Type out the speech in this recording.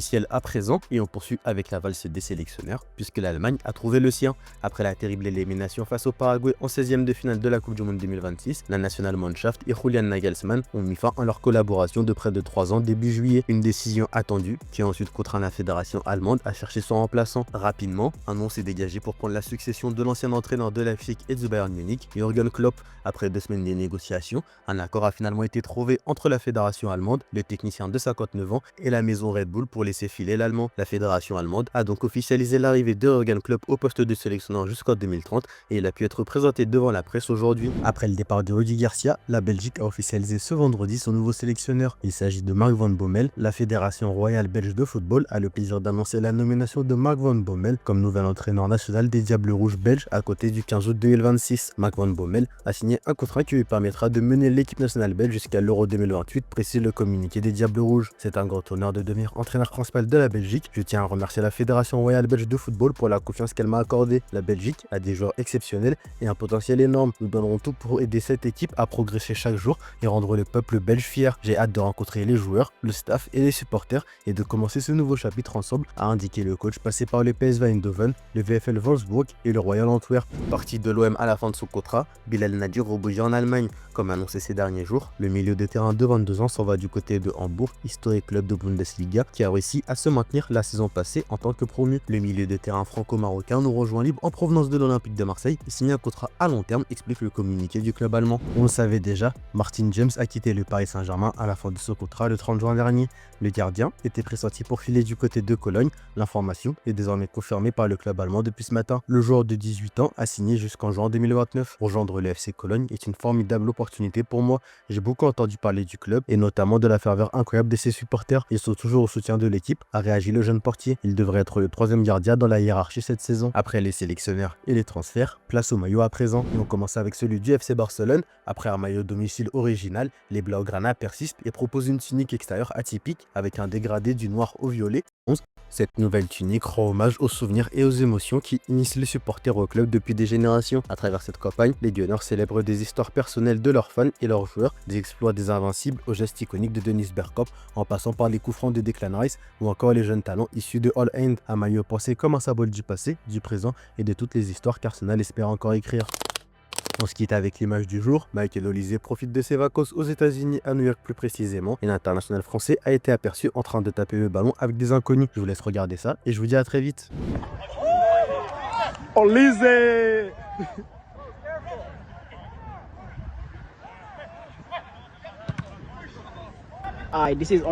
officiel à présent et on poursuit avec la valse des sélectionneurs puisque l'Allemagne a trouvé le sien. Après la terrible élimination face au Paraguay en 16e de finale de la Coupe du Monde 2026, la Nationalmannschaft et Julian Nagelsmann ont mis fin à leur collaboration de près de 3 ans début juillet. Une décision attendue qui a ensuite contraint la fédération allemande à chercher son remplaçant. Rapidement, un nom s'est dégagé pour prendre la succession de l'ancien entraîneur de Leipzig et du Bayern Munich, Jürgen Klopp. Après 2 semaines de négociations, un accord a finalement été trouvé entre la fédération allemande, le technicien de 59 ans et la maison Red Bull pour laisser filer l'allemand. La fédération allemande a donc officialisé l'arrivée de Jürgen Klopp au poste de sélectionneur jusqu'en 2030 et il a pu être présenté devant la presse aujourd'hui. Après le départ de Rudi Garcia, la Belgique a officialisé ce vendredi son nouveau sélectionneur. Il s'agit de Mark van Bommel. La fédération royale belge de football a le plaisir d'annoncer la nomination de Mark van Bommel comme nouvel entraîneur national des Diables Rouges belges à côté du 15 août 2026. Mark van Bommel a signé un contrat qui lui permettra de mener l'équipe nationale belge jusqu'à l'Euro 2028, précise le communiqué des Diables Rouges. C'est un grand honneur de devenir entraîneur principal de la Belgique. Je tiens à remercier la fédération royale belge de football pour la confiance qu'elle m'a accordée. La Belgique a des joueurs exceptionnels et un potentiel énorme. Nous donnerons tout pour aider cette équipe à progresser chaque jour et rendre le peuple belge fier. J'ai hâte de rencontrer les joueurs, le staff et les supporters et de commencer ce nouveau chapitre ensemble, a indiqué le coach passé par le PSV Eindhoven, le VfL Wolfsburg et le Royal Antwerp. Parti de l'OM à la fin de son contrat, Bilal Nadir rebondit en Allemagne. Comme annoncé ces derniers jours, le milieu de terrain de 22 ans s'en va du côté de Hambourg, historique club de Bundesliga, qui a réussi à se maintenir la saison passée en tant que promu. Le milieu de terrain franco-marocain nous rejoint libre en provenance de l'Olympique de Marseille et signe un contrat à long terme, explique le communiqué du club allemand. On le savait déjà, Martin James a quitté le Paris Saint-Germain à la fin de ce contrat le 30 juin dernier. Le gardien était pressenti pour filer du côté de Cologne. L'information est désormais confirmée par le club allemand depuis ce matin. Le joueur de 18 ans a signé jusqu'en juin 2029. Rejoindre le FC Cologne est une formidable opportunité pour moi. J'ai beaucoup entendu parler du club et notamment de la ferveur incroyable de ses supporters. Ils sont toujours au soutien de l'équipe, a réagi le jeune portier. Il devrait être le 3e gardien dans la hiérarchie cette saison. Après les sélectionneurs et les transferts, place au maillot à présent. Et on commence avec celui du FC Barcelone. Après un maillot domicile original, les Blaugrana persistent et proposent une tunique extérieure atypique avec un dégradé du noir au violet. Cette nouvelle tunique rend hommage aux souvenirs et aux émotions qui unissent les supporters au club depuis des générations. À travers cette campagne, les Gunners célèbrent des histoires personnelles de leurs fans et leurs joueurs, des exploits des invincibles aux gestes iconiques de Dennis Bergkamp, en passant par les coups francs de Declan Rice ou encore les jeunes talents issus de All End. Un maillot pensé comme un symbole du passé, du présent et de toutes les histoires qu'Arsenal espère encore écrire. On se quitte avec l'image du jour. Michael Olise profite de ses vacances aux États-Unis, à New York plus précisément, et l'international français a été aperçu en train de taper le ballon avec des inconnus. Je vous laisse regarder ça et je vous dis à très vite. Olise! This is